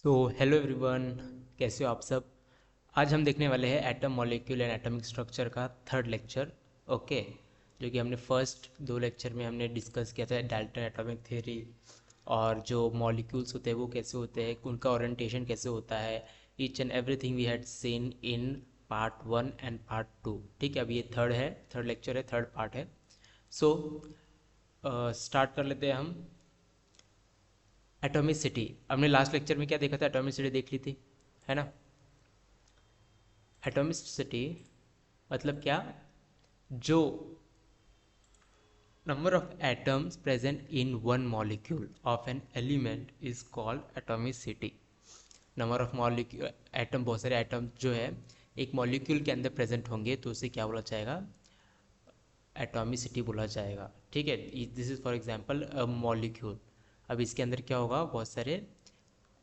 तो hello everyone, कैसे हो आप सब। आज हम देखने वाले हैं atom molecule and atomic structure का थर्ड लेक्चर। ओके, जो कि हमने फर्स्ट दो लेक्चर में हमने डिस्कस किया था डाल्टन एटॉमिक थ्योरी, और जो मॉलिक्यूल्स होते हैं वो कैसे होते हैं, उनका ओरिएंटेशन कैसे होता है। Each and everything we had seen in part 1 and part 2। ठीक है, अब ये थर्ड है, थर्ड लेक्चर है, थर्ड पार्ट है। सो स्टार्ट कर लेते हैं हम। एटॉमिसिटी, हमने लास्ट लेक्चर में क्या देखा था, एटॉमिसिटी देख ली थी, है ना। एटॉमिसिटी मतलब क्या, जो number of atoms present in one molecule of an element is called atomicity। Number of molecule atom, बहुत सारे एटम जो है एक मॉलिक्यूल के अंदर प्रेजेंट होंगे तो उसे क्या बोला जाएगा, एटॉमिसिटी बोला जाएगा। ठीक है, this is for example a molecule. अब इसके अंदर क्या होगा, बहुत सारे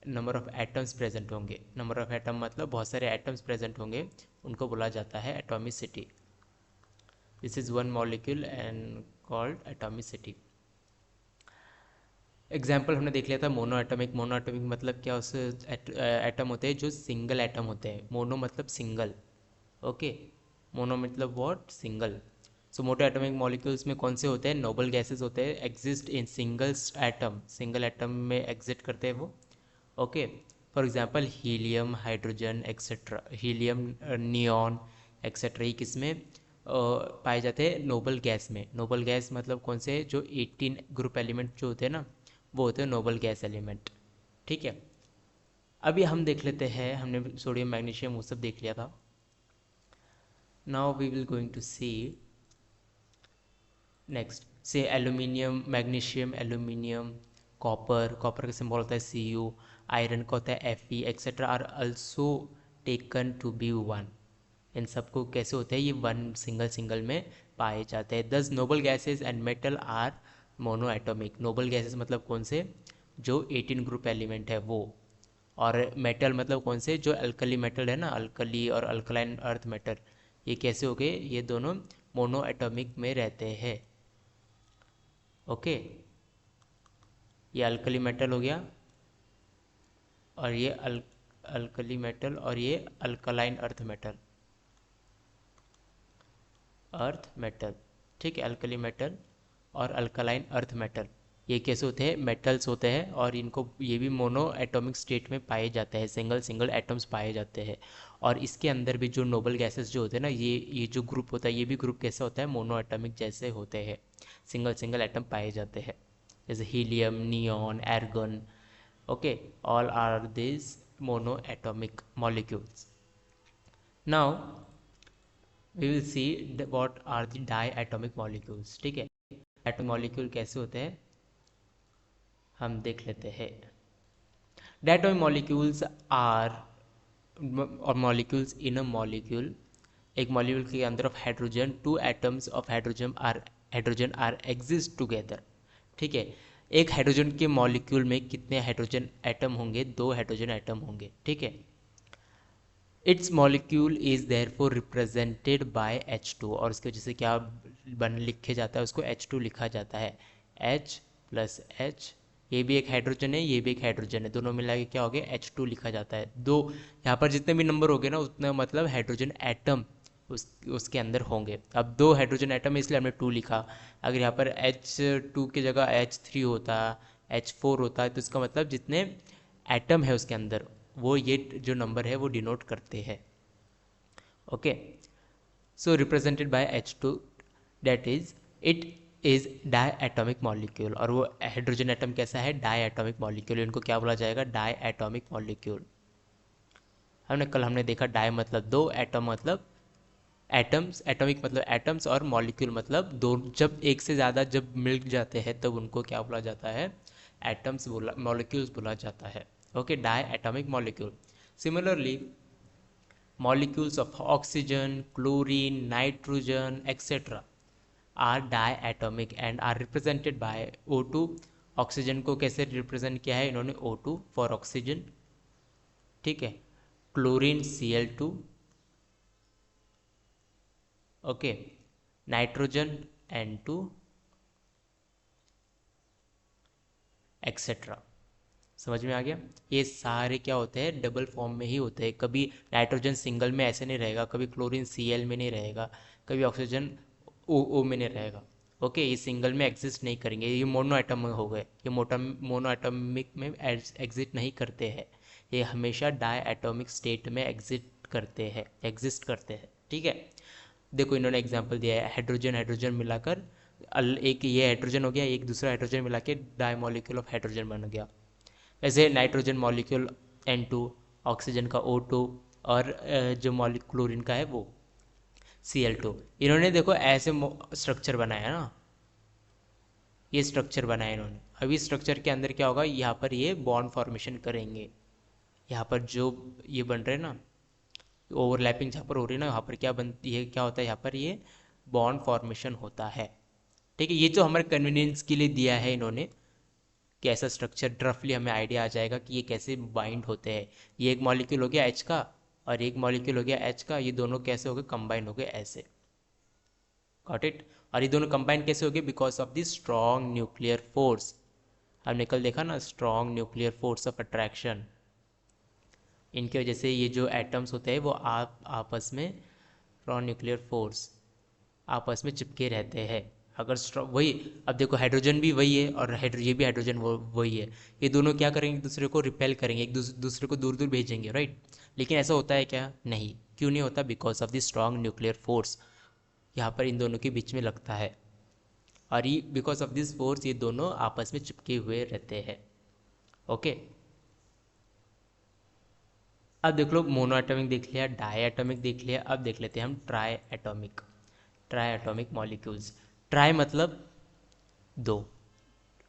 नंबर ऑफ एटम्स प्रेजेंट होंगे। नंबर ऑफ एटम मतलब बहुत सारे एटम्स प्रेजेंट होंगे, उनको बोला जाता है atomicity. This is one molecule and called atomicity. Example हमने देख लिया था मोनो एटॉमिक। मोनो एटॉमिक मतलब क्या, उस एटम होते हैं जो सिंगल एटम होते हैं। मोनो मतलब सिंगल, ओके। मोनो मतलब what, single. So mono atomic molecules में कौन से होते हैं, नोबल गैसेस होते हैं, exist in single atom, single atom में एग्जिस्ट करते हैं वो। Okay, for example helium, hydrogen etcetera, helium, neon etcetera, ये किसमें पाए जाते हैं, नोबल गैस में। नोबल गैस मतलब कौन से, जो 18 ग्रुप एलिमेंट जो होते हैं ना, वो होते हैं नोबल गैस एलिमेंट। ठीक है, अभी हम देख लेते हैं, हमने सोडियम मैग्नीशियम वो सब देख लिया था। Now we will going to see next, say aluminium, magnesium, aluminium, copper, copper का सिंबल होता है Cu, आयरन का होता है Fe etcetera are also taken to be one. इन सबको कैसे होते हैं, ये वन सिंगल सिंगल में पाए जाते हैं। This noble gases and metal are mono atomic. Noble gases मतलब कौन से, जो 18 ग्रुप एलिमेंट है वो। और मेटल मतलब कौन से, जो अल्कली मेटल है ना, अल्कली और अल्कलाइन अर्थ मेटल, ये कैसे हो गए, ये दोनों मोनो एटॉमिक में रहते हैं। ओके, ये अल्कली मेटल हो गया, और ये अल्कली मेटल, और ये alkaline earth metal, earth metal. ठीक है, अल्कली मेटल और अल्कलाइन अर्थ मेटल, ये कैसे होते हैं, मेटल्स होते हैं, और इनको ये भी मोनो एटॉमिक स्टेट में पाए जाते हैं, सिंगल सिंगल एटम्स पाए जाते हैं। और इसके अंदर भी जो नोबल गैसेस जो होते हैं ना, ये जो ग्रुप होता है, ये भी ग्रुप कैसा होता है, मोनो एटॉमिक जैसे होते हैं, सिंगल सिंगल एटम पाए जाते हैं, जैसे helium, neon, argon. Okay, all are this mono atomic molecules. Now we will see what are the di atomic molecules. ठीक है, एटॉमिक मॉलिक्यूल कैसे होते हैं हम देख लेते हैं। डायटोमिक मॉलिक्यूल्स आर, और मॉलिक्यूल्स इन अ मॉलिक्यूल, एक मॉलिक्यूल के अंदर of hydrogen, two atoms of hydrogen are exist together. ठीक है, एक हाइड्रोजन के मॉलिक्यूल में कितने हाइड्रोजन एटम होंगे, दो हाइड्रोजन एटम होंगे। ठीक है, it's molecule is therefore represented by H2, और उसकी वजह से क्या बन लिखे जाता है, उसको H2 लिखा जाता है, H प्लस H। ये भी एक हाइड्रोजन है, ये भी एक हाइड्रोजन है, दोनों मिला के क्या हो गया, H2 लिखा जाता है। दो यहाँ पर जितने भी नंबर हो गए ना, उतना मतलब हाइड्रोजन एटम उसके अंदर होंगे। अब दो हाइड्रोजन एटम है इसलिए हमने 2 लिखा। अगर यहाँ पर H2 की जगह H3 होता, H4 होता है, तो इसका मतलब जितने एटम है उसके अंदर, वो ये जो नंबर है वो डिनोट करते हैं। Okay, so represented by H2, that is it is di atomic molecule. और वो हाइड्रोजन एटम कैसा है, डाई एटॉमिक मॉलिक्यूल, इनको क्या बोला जाएगा, डाई एटॉमिक मॉलिक्यूल। हमने देखा डाई मतलब दो, एटम मतलब एटम्स, एटॉमिक मतलब एटम्स, और मॉलिक्यूल मतलब दो, जब एक से ज़्यादा जब मिल जाते हैं तब उनको क्या बोला जाता है, एटम्स बोला, मॉलिक्यूल्स बोला जाता है। Okay, di atomic molecule. Similarly molecules of oxygen, chlorine, nitrogen, etc. are diatomic and are represented by O2। Oxygen को कैसे रिप्रेजेंट किया है इन्होंने, O2 फॉर ऑक्सीजन। ठीक है, chlorine Cl2, okay, nitrogen N2 etcetera. समझ में आ गया? ये सारे क्या होते हैं, डबल फॉर्म में ही होते हैं। कभी नाइट्रोजन सिंगल में ऐसे नहीं रहेगा, कभी क्लोरीन Cl में नहीं रहेगा, कभी ऑक्सीजन O में नहीं रहेगा। ओके, ये सिंगल में एग्जिस्ट नहीं करेंगे, ये मोनो एटम हो गए, ये मोनो एटॉमिक में एग्जिस्ट नहीं करते हैं, ये हमेशा डाई एटॉमिक स्टेट में एग्जिस्ट करते हैं। ठीक है, देखो इन्होंने एग्जांपल दिया है, हाइड्रोजन हाइड्रोजन मिलाकर एक ये हाइड्रोजन हो गया, एक दूसरा हाइड्रोजन मिला के डाई मॉलिक्यूल ऑफ हाइड्रोजन बन गया। वैसे नाइट्रोजन मॉलिक्यूल N2, ऑक्सीजन का O2, और जो मॉलिक्यूल क्लोरीन का है वो Cl2। इन्होंने देखो ऐसे स्ट्रक्चर बनाया ना, ये स्ट्रक्चर बनाया इन्होंने। अभी स्ट्रक्चर के अंदर क्या होगा, यहाँ पर ये बॉन्ड फॉर्मेशन करेंगे, यहाँ पर जो ये बन रहे हैं ना, ओवरलैपिंग जहाँ पर हो रही है ना, यहाँ पर ये क्या होता है, यहाँ पर ये बॉन्ड फॉर्मेशन होता है। ठीक है, ये जो हमारे कन्वीनियंस के लिए दिया है इन्होंने, कि ऐसा स्ट्रक्चर रफली हमें आइडिया आ जाएगा कि ये कैसे बाइंड होते हैं। ये एक मॉलिक्यूल हो गया H का और एक मॉलिक्यूल हो गया H का, ये दोनों कैसे हो गए, कंबाइन हो गए ऐसे। Got it? और ये दोनों कंबाइन कैसे हो गए, because of the strong nuclear force. हमने कल देखा ना, strong nuclear force of attraction, इनकी वजह से ये जो एटम्स होते हैं वो आपस में स्ट्रॉन्ग न्यूक्लियर फोर्स आपस में चिपके रहते हैं। अगर वही, अब देखो हाइड्रोजन भी वही है और ये भी हाइड्रोजन वही है, ये दोनों क्या करेंगे, एक दूसरे को रिपेल करेंगे, एक दूसरे को दूर दूर भेजेंगे, राइट? लेकिन ऐसा होता है क्या? नहीं। क्यों नहीं होता? Because of the strong nuclear force यहाँ पर इन दोनों के बीच में लगता है, और ये बिकॉज ऑफ दिस फोर्स ये दोनों आपस में चिपके हुए रहते हैं। ओके, अब देख लो, मोनो एटॉमिक देख लिया, डाई एटॉमिक देख लिया, अब देख लेते हैं हम ट्राई एटॉमिक मॉलिक्यूल्स। ट्राई मतलब दो,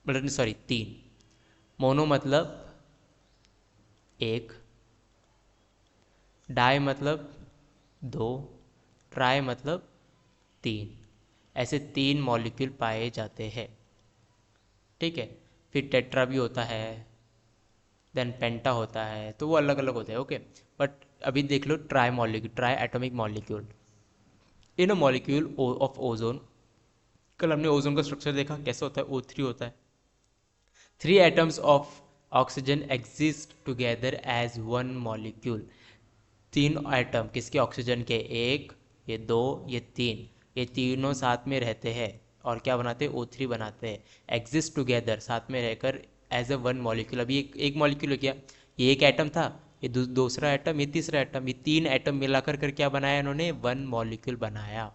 मतलब सॉरी तीन, मोनो मतलब एक, डाई मतलब दो, ट्राई मतलब तीन। ऐसे तीन मॉलिक्यूल पाए जाते हैं। ठीक है, फिर टेट्रा भी होता है, देन पेंटा होता है, तो वो अलग अलग होते हैं। ओके, बट अभी देख लो triatomic molecule. In a molecule of ozone, कल हमने ओजोन का स्ट्रक्चर देखा कैसे होता है, O3 होता है। 3 atoms of oxygen exist together as one molecule. तीन एटम किसके, ऑक्सीजन के, एक, ये दो, ये तीन, ये तीनों साथ में रहते हैं और क्या बनाते हैं, O3 बनाते हैं। एग्जिस्ट टुगेदर, साथ में रहकर, एज अ वन मॉलिक्यूल। अभी एक मॉलिक्यूल हो गया, ये एक एटम था, ये दूसरा एटम, ये तीसरा एटम, ये तीन एटम मिलाकर कर क्या बनाया इन्होंने, वन मॉलिक्यूल बनाया।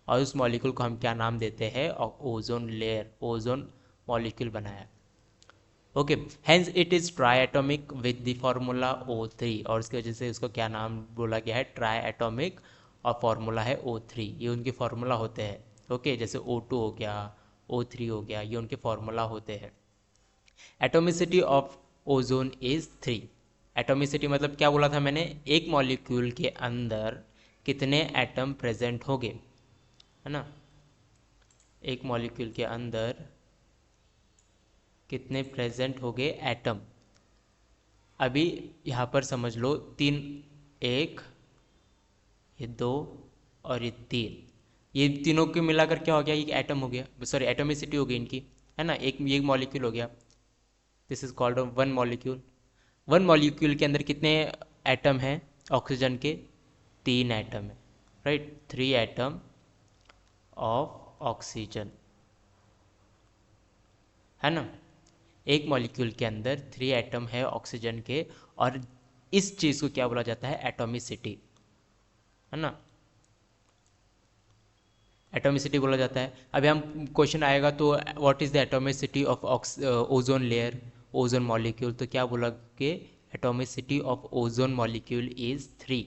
और उस मॉलिक्यूल को हम क्या नाम देते हैं, ओजोन लेयर, ओजोन मॉलिक्यूल बनाया। Okay, hence it is try atomic with the formula O3, और उसकी वजह से उसको क्या नाम बोला गया है, ट्राई एटॉमिक, और फॉर्मूला है O3, ये उनके फॉर्मूला होते हैं। ओके, जैसे O2 हो गया, O3 हो गया, ये उनके फॉर्मूला होते हैं। Atomicity of ozone is 3। Atomicity मतलब क्या बोला था मैंने, एक मॉलिक्यूल के अंदर कितने एटम प्रेजेंट होंगे, है ना, एक मॉलिक्यूल के अंदर कितने प्रेजेंट हो गए एटम। अभी यहाँ पर समझ लो तीन, एक, ये दो, और ये तीन, ये तीनों के मिलाकर क्या हो गया, एक एटम हो गया, सॉरी एटोमिसिटी हो गई इनकी, है ना, एक ये मॉलिक्यूल हो गया। This is called one molecule. One molecule के अंदर कितने एटम हैं ऑक्सीजन के, तीन एटम है, राइट, 3 एटम ऑफ ऑक्सीजन, है ना। एक मॉलिक्यूल के अंदर 3 एटम है ऑक्सीजन के, और इस चीज़ को क्या बोला जाता है, एटॉमिसिटी, है ना, एटॉमिसिटी बोला जाता है। अभी हम क्वेश्चन आएगा तो what is the atomicity of ozone layer, ozone molecule, तो क्या बोला कि atomicity of ozone molecule is 3।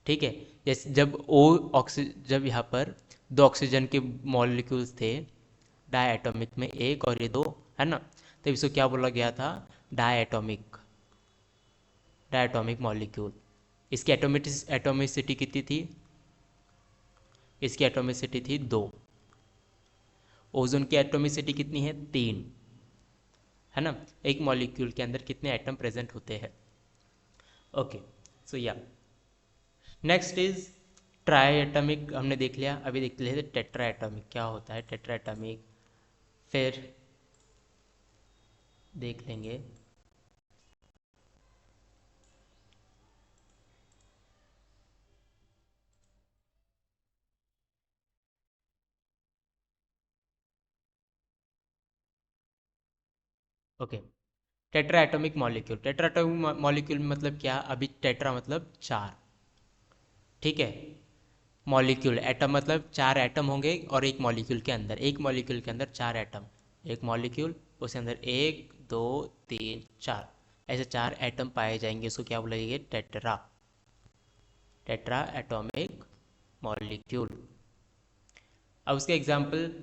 ठीक है, जैसे जब यहाँ पर दो ऑक्सीजन के मॉलिक्यूल्स थे, डाई एटॉमिक में एक और ये दो, है ना, तो इसको क्या बोला गया था, डायटोमिक, डायटोमिक मॉलिक्यूल। इसकी एटोमिसिटी कितनी थी, इसकी एटोमिसिटी थी 2। ओजोन की एटोमिसिटी कितनी है, 3, है ना। एक मॉलिक्यूल के अंदर कितने एटम प्रेजेंट होते हैं। ओके, सो या नेक्स्ट इज ट्राई एटॉमिक, हमने देख लिया। अभी देख लेते हैं टेट्रा एटॉमिक क्या होता है, टेट्रा एटॉमिक। फिर देख लेंगे। Okay, tetra atomic molecule, tetra atomic molecule मतलब क्या, अभी टेट्रा मतलब चार, ठीक है। मॉलिक्यूल, एटम मतलब चार एटम होंगे और एक मॉलिक्यूल के अंदर, एक मॉलिक्यूल के अंदर चार एटम, एक मॉलिक्यूल उसके अंदर एक दो तीन चार, ऐसे चार एटम पाए जाएंगे, उसको क्या बोलेंगे, टेट्रा, टेट्रा एटॉमिक मॉलिक्यूल। अब उसके एग्जाम्पल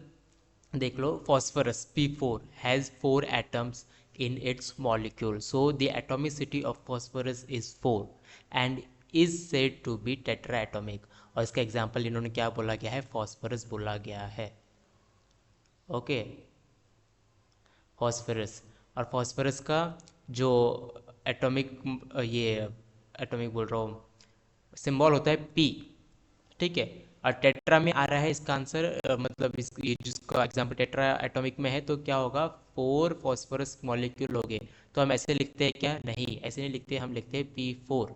देख लो, phosphorus P4 has four atoms in its molecule, so the atomicity of phosphorus is 4 and is said to be tetraatomic। और इसका एग्जाम्पल इन्होंने क्या बोला गया है, फॉस्फोरस बोला गया है। ओके, फॉस्फोरस, और फॉस्फोरस का जो एटॉमिक, ये एटॉमिक बोल रहा हूँ, सिंबल होता है पी, ठीक है। और टेट्रा में आ रहा है इसका आंसर, मतलब इस ये जिसका एग्जाम्पल टेट्रा एटॉमिक में है, तो क्या होगा, फोर फॉस्फोरस मॉलिक्यूल हो गए। तो हम ऐसे लिखते हैं क्या, नहीं ऐसे नहीं लिखते, हम लिखते हैं P4।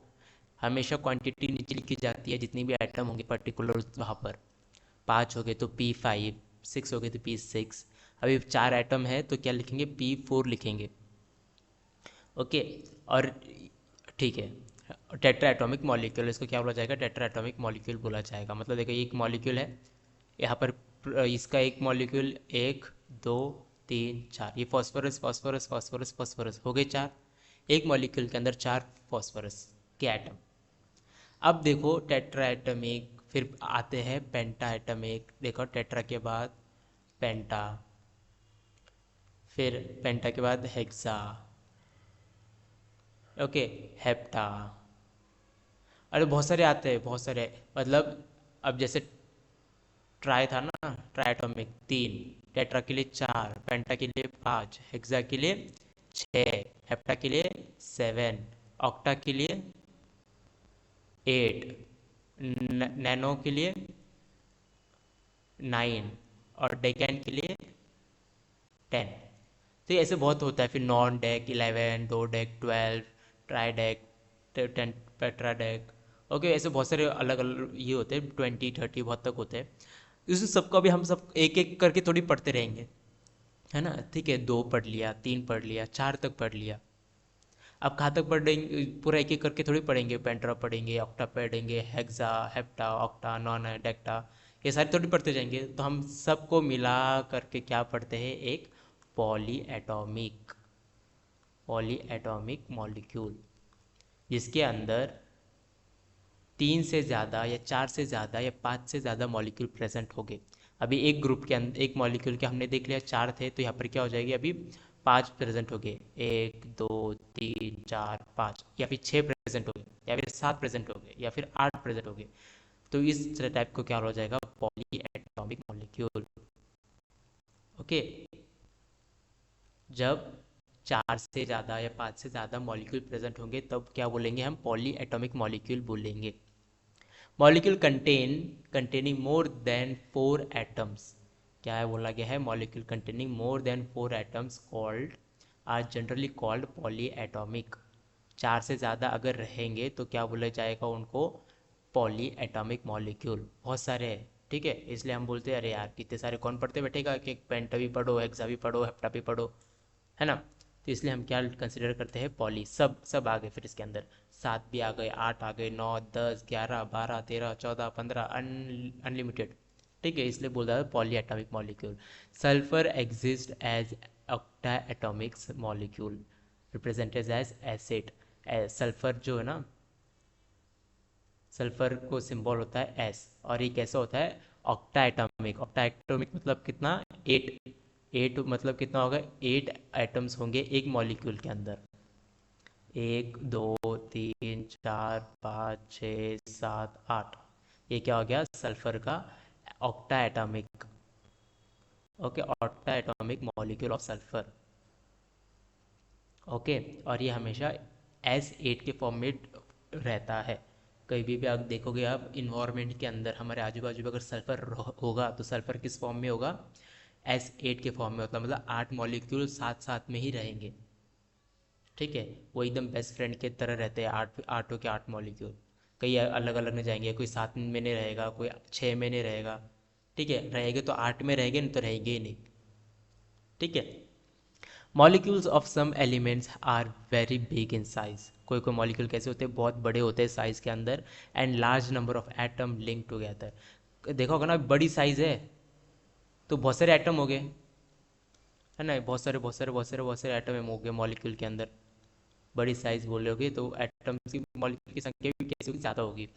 हमेशा क्वांटिटी नीचे लिखी जाती है, जितनी भी आइटम होंगे पर्टिकुलर वहाँ पर, पाँच हो गए तो P5, सिक्स हो गए तो P6। अभी चार आइटम है तो क्या लिखेंगे, P4 लिखेंगे। ओके, और ठीक है, टेट्रा एटॉमिक मॉलिक्यूल, इसको क्या बोला जाएगा, टेट्रा एटॉमिक मॉलिक्यूल बोला जाएगा। मतलब देखो, एक मॉलिक्यूल है यहाँ पर, इसका एक मॉलिक्यूल, एक दो तीन चार, ये फॉस्फोरस फॉस्फोरस फॉस्फोरस फॉस्फोरस हो गए चार, एक मॉलिक्यूल के अंदर चार फॉस्फोरस के एटम। अब देखो टेट्रा एटमिक, फिर आते हैं पेंटा एटमिक, देखो टेट्रा के बाद पेंटा, फिर पेंटा के बाद हेक्सा, ओके, हेप्टा, अरे बहुत सारे आते हैं, बहुत सारे, मतलब अब जैसे ट्राई था ना, ट्राइटोमिक तीन, टेट्रा के लिए चार, पेंटा के लिए पाँच, हेक्सा के लिए छः, हेप्टा के लिए सेवन, ऑक्टा के लिए एट, नैनो के लिए नाइन, और डेकेन के लिए टेन। तो ये ऐसे बहुत होता है। फिर नॉन डेक 11, दो deck 12, try deck 10, Petra deck, okay, ऐसे बहुत सारे अलग अलग ये होते हैं, 20 30 बहुत तक होते हैं। इस सबका भी हम सब एक एक करके थोड़ी पढ़ते रहेंगे, है ना, ठीक है, दो पढ़ लिया, तीन पढ़ लिया, चार तक पढ़ लिया। अब कहाँ तक पढ़ेंगे, पूरा एक एक करके थोड़ी पढ़ेंगे, पेंट्रा पढ़ेंगे, ऑक्टा पढ़ेंगे, हेक्सा, हेप्टा, ऑक्टा, नॉन डेक्टा, ये सारे थोड़ी पढ़ते जाएंगे। तो हम सबको मिला करके क्या पढ़ते हैं, एक poly atomic, poly atomic molecule, जिसके अंदर तीन से ज़्यादा या चार से ज़्यादा या पाँच से ज़्यादा मॉलिक्यूल प्रेजेंट हो गए। अभी एक ग्रुप के अंदर, एक मॉलिक्यूल के हमने देख लिया चार थे, तो यहाँ पर क्या हो जाएगी, अभी पांच प्रेजेंट हो गए, एक दो तीन चार पाँच, या फिर छः प्रेजेंट हो गए, या फिर सात प्रेजेंट हो गए, या फिर आठ प्रेजेंट हो गए। तो इस टाइप को क्या हो जाएगा, पॉली एटॉमिक मॉलिक्यूल। ओके, जब चार से ज़्यादा या पाँच से ज़्यादा मॉलिक्यूल प्रेजेंट होंगे तब क्या बोलेंगे, हम पॉली एटॉमिक मॉलिक्यूल बोलेंगे। Molecule containing more than four atoms, क्या है बोला गया है, molecule containing more than four atoms called, are generally called poly atomic. चार से ज़्यादा अगर रहेंगे तो क्या बोला जाएगा उनको, पॉली एटॉमिक मॉलिक्यूल। बहुत सारे हैं, ठीक है, इसलिए हम बोलते हैं अरे यार कितने सारे कौन पढ़ते बैठेगा, कि पेंटा भी पढ़ो, हेक्सा भी पढ़ो, हेप्टा भी पढ़ो, है ना। तो इसलिए हम क्या कंसिडर करते हैं, पॉली, सब सब आ गए फिर इसके अंदर, सात भी आ गए, आठ आ गए, नौ, 10, 11, 12, 13, 14, 15, अनलिमिटेड, ठीक है, इसलिए बोल रहा है poly atomic molecule. Sulphur exist as octa atomics molecule, represented as acid. Sulphur जो है ना, सल्फर को सिंबल होता है एस, और ये कैसा होता है, ऑक्टा एटॉमिक, ऑक्टा एटॉमिक मतलब कितना, एट, एट मतलब कितना होगा, एट एटम्स होंगे एक मॉलिक्यूल के अंदर, एक दो तीन चार पाँच छः सात आठ, ये क्या हो गया, सल्फर का octa atomic, okay, octa atomic molecule of sulphur. Okay, और ये हमेशा S8 के फॉर्म में रहता है। कहीं भी आप देखोगे, आप इन्वायरमेंट के अंदर हमारे आजू बाजू में अगर सल्फर होगा तो सल्फर किस फॉर्म में होगा, S8 के फॉर्म में होता है, मतलब आठ मॉलिक्यूल साथ साथ में ही रहेंगे। ठीक है। वो एकदम बेस्ट फ्रेंड के तरह रहते हैं, आठों के आठ मॉलिक्यूल। कई अलग अलग नहीं जाएंगे, कोई 7 में नहीं रहेगा, कोई 6 में नहीं रहेगा। ठीक है, रहेंगे तो 8 में रहेंगे, नहीं तो रहेंगे ही नहीं। ठीक है। Molecules of some elements are very big in size. कोई कोई मॉलिक्यूल कैसे होते हैं, बहुत बड़े होते हैं साइज के अंदर। And large number of atom link together. देखा होगा ना, बड़ी साइज है तो बहुत सारे एटम हो गए, है ना, बहुत सारे एटम हो गए मॉलिक्यूल के अंदर। बड़ी साइज बोलोगे तो एटम्स की, मॉलिक्यूल की संख्या भी कैसे होगी, ज़्यादा होगी।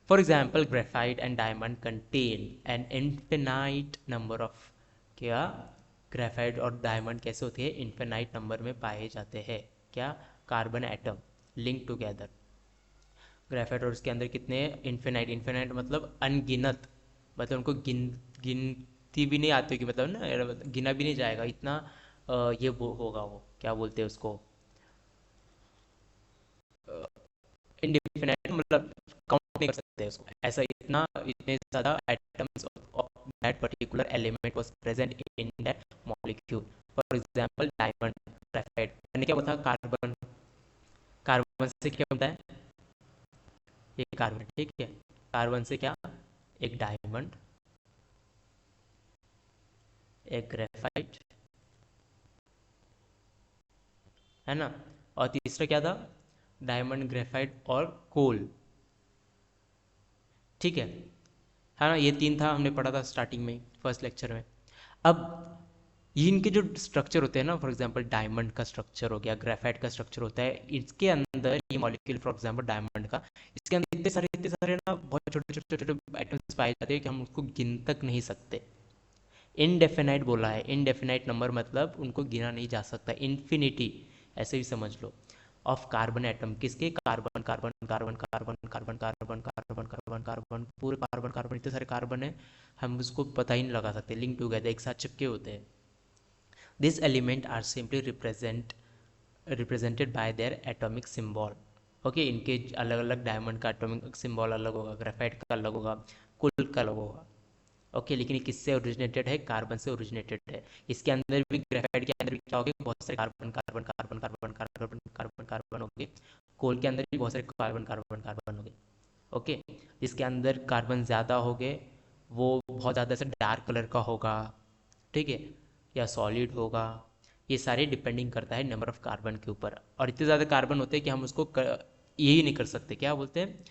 For example graphite and diamond contain an infinite number of, क्या, ग्रेफाइट और डायमंड कैसे होते हैं, इन्फिनाइट नंबर में पाए जाते हैं, क्या, carbon atom link together. Graphite और उसके अंदर कितने, इन्फिनाइट, इन्फिनाइट मतलब अनगिनत, मतलब उनको गिनती भी नहीं आती होगी, मतलब ना गिना भी नहीं जाएगा इतना। ये वो होगा, वो क्या बोलते हैं उसको, इंडिफिनाइट, मतलब काउंट नहीं कर सकते उसको ऐसा, इतना, इतने ज़्यादा atoms of that particular element was present in that molecule. For example diamond, graphite, यानी क्या होता है, कार्बन, कार्बन से क्या होता है, ये कार्बन, ठीक है, कार्बन से क्या, एक डायमंड, एक ग्रेफाइट, है ना, और तीसरा क्या था, डायमंड, ग्रेफाइट और कोल। ठीक है ना, ये तीन था, हमने पढ़ा था स्टार्टिंग में, फर्स्ट लेक्चर में। अब ये इनके जो स्ट्रक्चर होते हैं ना, फॉर एग्जांपल डायमंड का स्ट्रक्चर हो गया, ग्रेफाइट का स्ट्रक्चर होता है, इसके अंदर ये मॉलिक्यूल, फॉर एग्जांपल डायमंड का, इसके अंदर इतने सारे ना, बहुत छोटे छोटे छोटे छोटे एटम्स पाए जाते हैं कि हम उसको गिन तक नहीं सकते। इनडेफिनाइट बोला है, इनडेफिनाइट नंबर मतलब उनको गिना नहीं जा सकता, इन्फिनिटी ऐसे ही समझ लो। ऑफ कार्बन एटम, किसके, carbon carbon carbon carbon carbon carbon carbon carbon carbon, पूरे कार्बन कार्बन, इतने सारे कार्बन है, हम उसको पता ही नहीं लगा सकते, लिंक टुगेदर, एक साथ चिपके होते हैं। This element are simply represented by their atomic symbol. Okay, इनके अलग अलग, डायमंड का एटॉमिक सिंबल अलग होगा, ग्रेफाइट का अलग होगा, कुल का अलग होगा। ओके, लेकिन ये किससे ओरिजिनेटेड है, कार्बन से ओरिजिनेटेड है। इसके अंदर भी, ग्रेफाइट के अंदर भी क्या होगा, बहुत सारे carbon carbon carbon carbon carbon carbon carbon होंगे। कोल के अंदर भी बहुत सारे कार्बन कार्बन कार्बन होंगे। ओके, जिसके अंदर कार्बन ज़्यादा हो गए, वो बहुत ज़्यादा से डार्क कलर का होगा, ठीक है, या सॉलिड होगा। ये सारे डिपेंडिंग करता है नंबर ऑफ कार्बन के ऊपर, और इतने ज़्यादा कार्बन होते हैं कि हम उसको यही नहीं कर सकते, क्या बोलते हैं,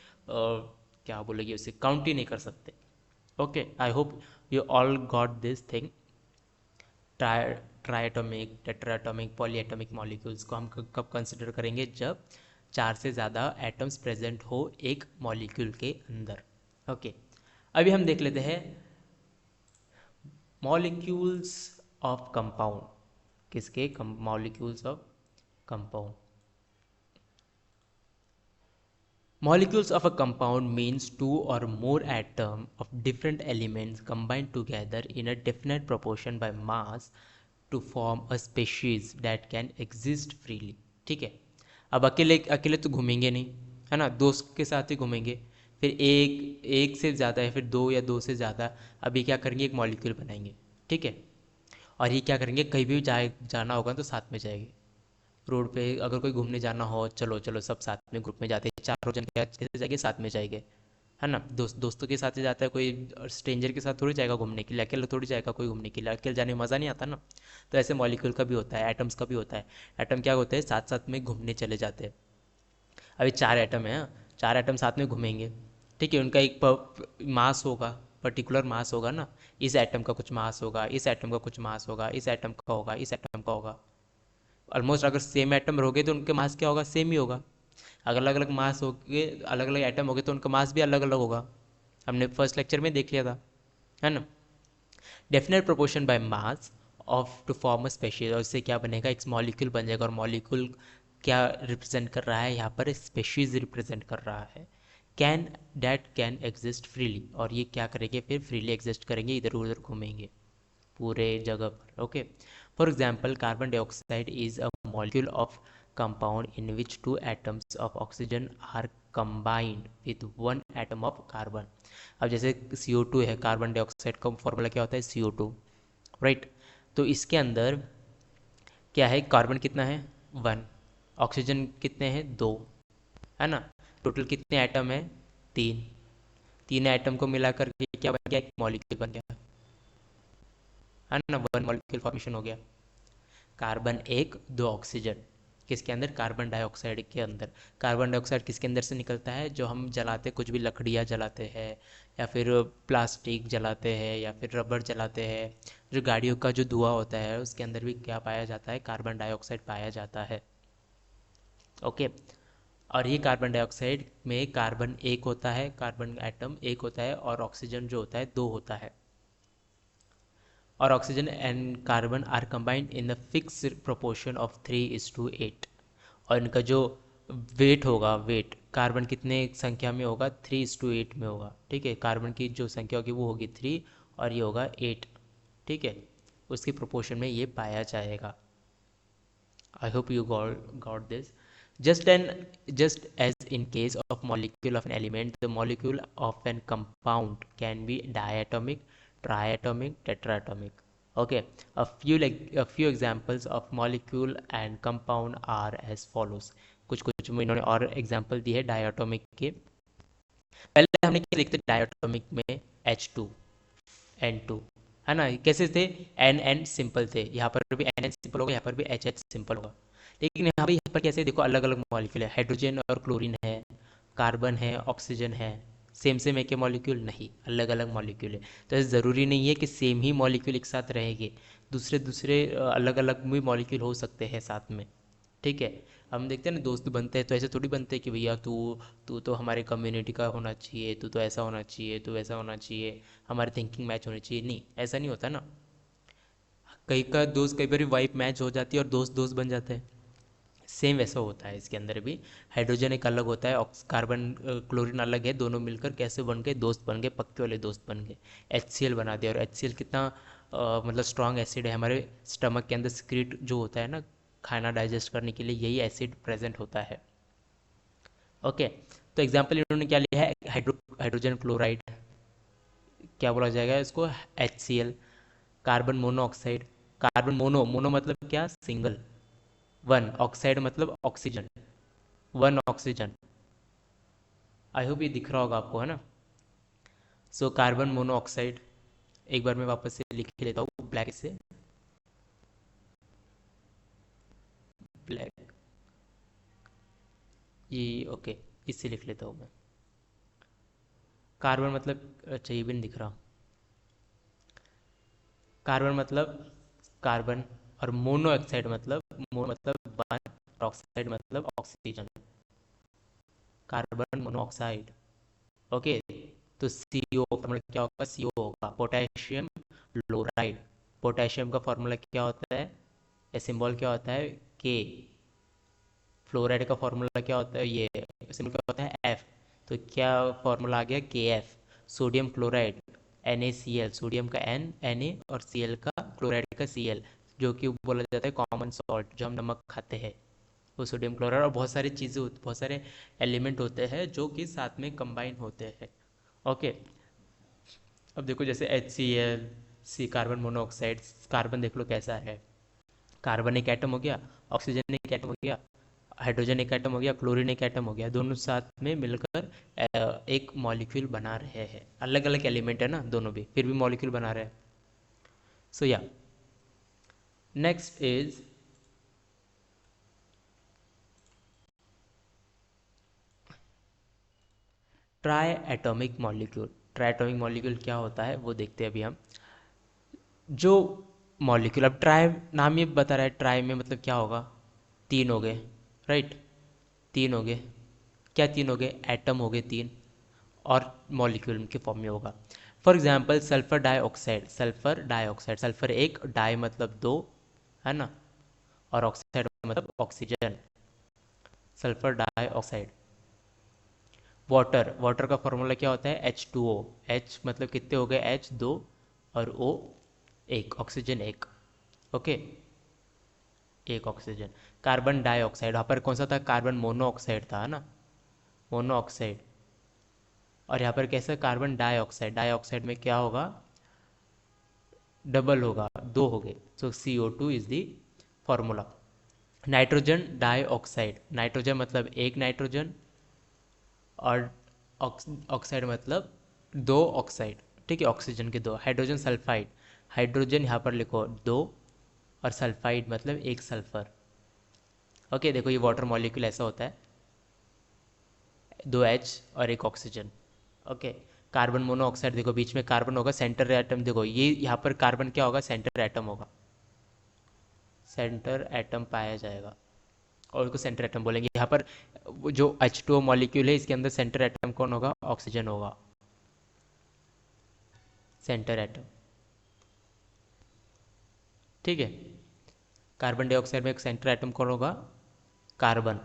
क्या बोलेंगे उसे, काउंट ही नहीं कर सकते। Okay, I hope you all got this thing. Triatomic, tetratomic, polyatomic molecules को हम कब कंसिडर करेंगे, जब 4 से ज़्यादा एटम्स प्रेजेंट हो एक मॉलिक्यूल के अंदर। ओके, अभी हम देख लेते हैं मॉलिक्यूल्स ऑफ कंपाउंड, किसके, molecules of compound. Molecules of a compound means two or more atoms of different elements combined together in a definite proportion by mass to form a species that can exist freely। ठीक है, अब अकेले अकेले तो घूमेंगे नहीं, है ना, दोस्त के साथ ही घूमेंगे, फिर एक एक से ज़्यादा है, फिर दो या दो से ज़्यादा, अभी क्या करेंगे, एक मॉलिक्यूल बनाएंगे। ठीक है, और ये क्या करेंगे, कहीं भी जाना होगा तो साथ में जाएंगे। रोड पे अगर कोई घूमने जाना हो, चलो चलो सब साथ में ग्रुप में जाते हैं, चारों जन कैसे जाएंगे, साथ में जाएंगे, है ना, दोस्तों के साथ ही जाता है कोई, स्ट्रेंजर के साथ थोड़ी जाएगा घूमने के लिए, अकेले थोड़ी जाएगा कोई घूमने के लिए, अकेले जाने में मज़ा नहीं आता ना। तो ऐसे मॉलिक्यूल का भी होता है, एटम्स का भी होता है। एटम क्या होते हैं, साथ साथ में घूमने चले जाते हैं। अभी 4 एटम है, हाँ, 4 एटम साथ में घूमेंगे, ठीक है, उनका एक मास होगा, पर्टिकुलर मास होगा ना, इस एटम का कुछ मास होगा, इस एटम का कुछ मास होगा, इस एटम का होगा, इस एटम का होगा। ऑलमोस्ट अगर सेम एटम रहोगे तो उनके मास क्या होगा, सेम ही होगा। अगर अलग अलग मास हो गए, अलग अलग एटम हो गए, तो उनका मास भी अलग अलग होगा। हमने फर्स्ट लेक्चर में देख लिया था, है ना। Definite proportion by mass of to form a species, और इससे क्या बनेगा, एक मॉलिक्यूल बन जाएगा, और मॉलिक्यूल क्या रिप्रेजेंट कर रहा है यहाँ पर, स्पेशीज रिप्रेजेंट कर रहा है। Can, that can exist freely, और ये क्या करेंगे, फिर फ्रीली एग्जिस्ट करेंगे, इधर उधर घूमेंगे पूरे जगह पर। Okay, for example carbon dioxide is a molecule of compound in which two atoms of oxygen are combined with one atom of carbon। अब जैसे CO2 है, कार्बन डाइऑक्साइड का फॉर्मूला क्या होता है, CO2, राइट। तो इसके अंदर क्या है, कार्बन कितना है, वन। ऑक्सीजन कितने हैं? दो, है ना। टोटल कितने एटम हैं? तीन। तीन एटम को मिला करके क्या बन गया? एक मॉलिक्यूल बन गया, है ना। वन मॉलिक्यूल फॉर्मेशन हो गया। कार्बन एक, दो ऑक्सीजन। किसके अंदर? कार्बन डाइऑक्साइड के अंदर। कार्बन डाइऑक्साइड किसके अंदर से निकलता है? जो हम जलाते, कुछ भी लकड़ियाँ जलाते हैं, या फिर प्लास्टिक जलाते हैं, या फिर रबर जलाते हैं, जो गाड़ियों का जो धुआं होता है उसके अंदर भी क्या पाया जाता है? कार्बन डाइऑक्साइड पाया जाता है। ओके। और ये कार्बन डाइऑक्साइड में कार्बन एक होता है, कार्बन एटम एक होता है, और ऑक्सीजन जो होता है दो होता है। और oxygen and carbon are combined in the fix proportion of 3:8। और इनका जो वेट होगा, वेट कार्बन कितने संख्या में होगा? 3:8 में होगा, ठीक है। कार्बन की जो संख्या होगी वो होगी 3, और ये होगा 8, ठीक है। उसकी प्रोपोर्शन में ये पाया जाएगा। I hope you got this. Just as in case of molecule of an element, the molecule of an compound can be diatomic, triatomic, tetraatomic. Okay, a few examples of molecule and compound are as follows. कुछ कुछ इन्होंने और example दी है diatomic के। पहले हमने क्या देखते डायटोमिक में? H2N2, है ना। कैसे थे? एन एन सिंपल थे, यहाँ पर भी एन एन सिंपल होगा, यहाँ पर भी एच एच सिंपल होगा। लेकिन यहाँ पर कैसे? देखो अलग अलग मॉलिक्यूल है, हाइड्रोजन और क्लोरीन है, कार्बन है, ऑक्सीजन है। सेम सेम एक मॉलिक्यूल नहीं, अलग अलग मॉलिक्यूल है। तो ऐसे ज़रूरी नहीं है कि सेम ही मॉलिक्यूल एक साथ रहेंगे, दूसरे दूसरे अलग अलग भी मॉलिक्यूल हो सकते हैं साथ में, ठीक है। हम देखते हैं ना, दोस्त बनते हैं तो ऐसे थोड़ी बनते हैं कि भैया तू तू तो हमारे कम्युनिटी का होना चाहिए, तू तो ऐसा होना चाहिए, तू वैसा होना चाहिए, हमारी थिंकिंग मैच होनी चाहिए। नहीं, ऐसा नहीं होता ना। कई का दोस्त, कई बार वाइब मैच हो जाती है और दोस्त दोस्त बन जाते हैं। सेम वैसा होता है इसके अंदर भी। हाइड्रोजन एक अलग होता है, कार्बन क्लोरीन अलग है, दोनों मिलकर कैसे बन गए? दोस्त बन गए, पक्के वाले दोस्त बन गए। HCl बना दिया। और HCl कितना मतलब स्ट्रॉन्ग एसिड है, हमारे स्टमक के अंदर सिक्रीट जो होता है ना, खाना डाइजेस्ट करने के लिए यही एसिड प्रेजेंट होता है। ओके। तो एग्जाम्पल इन्होंने क्या लिया है? हाइड्रोजन क्लोराइड, क्या बोला जाएगा इसको? HCl। Carbon monoxide, carbon mono, mono मतलब क्या? सिंगल। वन ऑक्साइड मतलब oxygen, one oxygen. I hope ये दिख रहा होगा आपको, है ना। सो कार्बन मोनोऑक्साइड, एक बार मैं वापस से लिख लेता हूँ ब्लैक से। ब्लैक, ये ओके, इससे लिख लेता हूँ मैं। कार्बन मतलब, अच्छा ये भी नहीं दिख रहा। कार्बन मतलब कार्बन, और मोनोऑक्साइड मतलब, मोनो मतलब वन, ऑक्साइड मतलब ऑक्सीजन। Carbon monoxide. ओके। तो CO फॉर्मूला क्या होगा? CO होगा पोटेशियम क्लोराइड। पोटेशियम का फॉर्मूला क्या होता है, या सिंबल क्या होता है? K। फ्लोराइड का फॉर्मूला क्या होता है? ये सिंबल क्या होता है? F। तो क्या फॉर्मूला आ गया? KF। Sodium chloride NaCl, sodium का N Na, और Cl का, क्लोराइड का Cl, जो कि बोला जाता है कॉमन सॉल्ट, जो हम नमक खाते हैं वो सोडियम क्लोराइड। और बहुत सारी चीज़ें, बहुत सारे एलिमेंट होते हैं जो कि साथ में कंबाइन होते हैं। ओके। अब देखो जैसे HCl, सी कार्बन मोनोऑक्साइड, कार्बन देख लो कैसा है। कार्बन एक एटम हो गया, ऑक्सीजन एक एटम हो गया, हाइड्रोजन एक एटम हो गया, क्लोरीन एक एटम हो गया, दोनों साथ में मिलकर एक मॉलिक्यूल बना रहे हैं। अलग अलग एलिमेंट है ना दोनों भी, फिर भी मॉलिक्यूल बना रहे हैं। सो या next is try atomic molecule. Try atomic molecule क्या होता है वो देखते हैं अभी हम। जो मॉलिक्यूल, अब ट्राई नाम ही बता रहा है, ट्राई में मतलब क्या होगा? तीन हो गए, राइट। तीन हो गए, क्या तीन हो गए? एटम हो गए तीन, और मॉलिक्यूल के फॉर्म में होगा। For example sulphur dioxide, sulphur dioxide, sulphur एक, डाई मतलब दो, है ना, और ऑक्साइड मतलब oxygen, sulphur dioxide. Water, water का फॉर्मूला क्या होता है? H2O। H मतलब कितने हो गए? H दो, और O एक, ऑक्सीजन एक। ओके, एक ऑक्सीजन। कार्बन डाइऑक्साइड, वहाँ पर कौन सा था? कार्बन मोनोऑक्साइड था, है ना, मोनोऑक्साइड। और यहाँ पर कैसा? कार्बन डाइऑक्साइड, डाइऑक्साइड में क्या होगा? डबल होगा, दो हो गए। सो CO2 is the formula. Nitrogen dioxide, nitrogen मतलब एक नाइट्रोजन, और ऑक्साइड मतलब दो ऑक्साइड, ठीक है, ऑक्सीजन के दो। हाइड्रोजन सल्फाइड, हाइड्रोजन यहाँ पर लिखो दो, और सल्फाइड मतलब एक सल्फर। ओके, देखो ये वाटर मॉलिक्यूल ऐसा होता है, दो एच और एक ऑक्सीजन। ओके, कार्बन मोनोऑक्साइड, देखो बीच में कार्बन होगा, सेंटर एटम, देखो ये यहाँ पर कार्बन क्या होगा, सेंटर एटम होगा, सेंटर एटम पाया जाएगा, और उसको सेंटर एटम बोलेंगे। यहाँ पर वो जो H2O मॉलिक्यूल है, इसके अंदर सेंटर एटम कौन होगा, ऑक्सीजन होगा, सेंटर एटम, ठीक है। कार्बन डाइऑक्साइड में एक सेंटर एटम कौन होगा, कार्बन।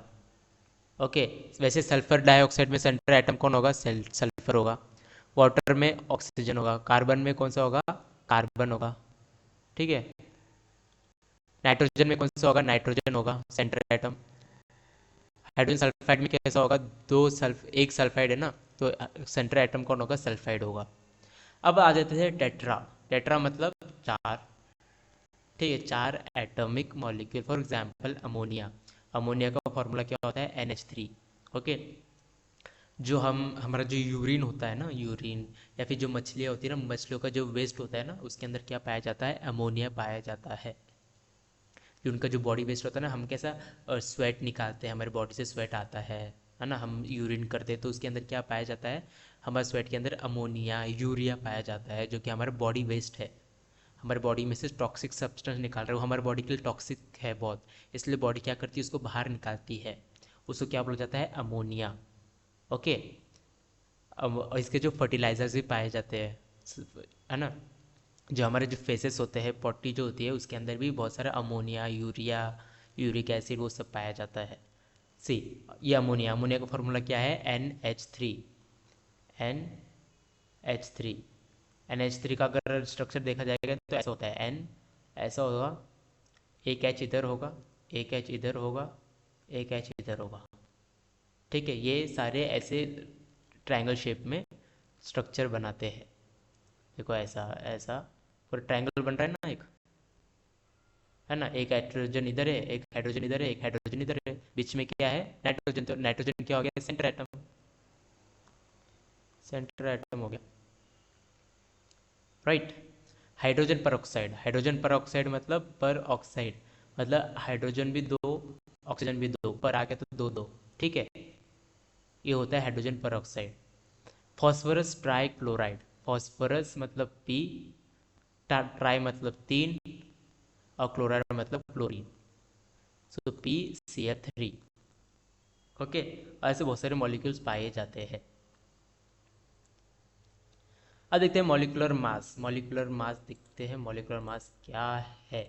ओके, वैसे सल्फर डाइऑक्साइड में सेंटर एटम कौन होगा, सल्फर होगा। वाटर में ऑक्सीजन होगा, कार्बन में कौन सा होगा, कार्बन होगा, ठीक है। नाइट्रोजन में कौन सा होगा, नाइट्रोजन होगा, सेंटर एटम। हाइड्रोजन सल्फाइड में कैसा होगा, दो सल्फ एक सल्फाइड है ना, तो सेंटर एटम कौन होगा, सल्फाइड होगा। अब आ जाते हैं टेट्रा, टेट्रा मतलब चार, ठीक है, चार atomic molecule. For example ammonia, ammonia का फॉर्मूला क्या होता है, NH3। ओके, जो हमारा जो यूरिन होता है ना, यूरिन या फिर जो मछलियाँ होती है ना, मछलियों का जो वेस्ट होता है ना, उसके अंदर क्या पाया जाता है, अमोनिया पाया जाता है। जो उनका जो बॉडी वेस्ट होता है ना, हम कैसा स्वेट निकालते हैं, हमारे बॉडी से स्वेट आता है ना, हम यूरिन करते हैं, तो उसके अंदर क्या पाया जाता है, हमारे स्वेट के अंदर अमोनिया, यूरिया पाया जाता है, जो कि हमारा बॉडी वेस्ट है। हमारे बॉडी में से टॉक्सिक सब्सटेंस निकाल रहे हो, हमारे बॉडी के लिए टॉक्सिक है बहुत, इसलिए बॉडी क्या करती है, उसको बाहर निकालती है, उसको क्या बोला जाता है, अमोनिया। ओके, अब इसके जो फर्टिलाइजर्स भी पाए जाते हैं, है ना, जो हमारे जो फेसेस होते हैं, पॉटी जो होती है, उसके अंदर भी बहुत सारा अमोनिया, यूरिया, यूरिक एसिड, वो सब पाया जाता है। सी, ये अमोनिया, अमोनिया का फॉर्मूला क्या है, NH3, NH3। NH3 का अगर स्ट्रक्चर देखा जाएगा तो ऐसा होता है, N ऐसा होगा, एक H इधर होगा, एक H इधर होगा, एक H इधर होगा, ठीक है। ये सारे ऐसे ट्रायंगल शेप में स्ट्रक्चर बनाते हैं। देखो ऐसा ऐसा पूरा ट्रायंगल बन रहा है ना, एक, है ना, एक हाइड्रोजन इधर है, एक हाइड्रोजन इधर है, एक हाइड्रोजन इधर है, बीच में क्या है, नाइट्रोजन, तो नाइट्रोजन क्या हो गया, सेंटर एटम, सेंटर एटम हो गया, राइट। हाइड्रोजन पर ऑक्साइड, हाइड्रोजन पर ऑक्साइड मतलब पर ऑक्साइड मतलब हाइड्रोजन भी दो, ऑक्सीजन भी दो, पर आ गया तो दो दो, ठीक है, ये होता है हाइड्रोजन पर oxide. Phosphorus try chloride, phosphorus मतलब पी, ट्राई मतलब तीन, और क्लोराइड मतलब क्लोरीन, सो PCl3। ओके, ऐसे बहुत सारे मॉलिक्यूल्स पाए जाते हैं। अब देखते हैं मॉलिक्यूलर मास, मॉलिक्यूलर मास देखते हैं, मॉलिक्यूलर मास क्या है।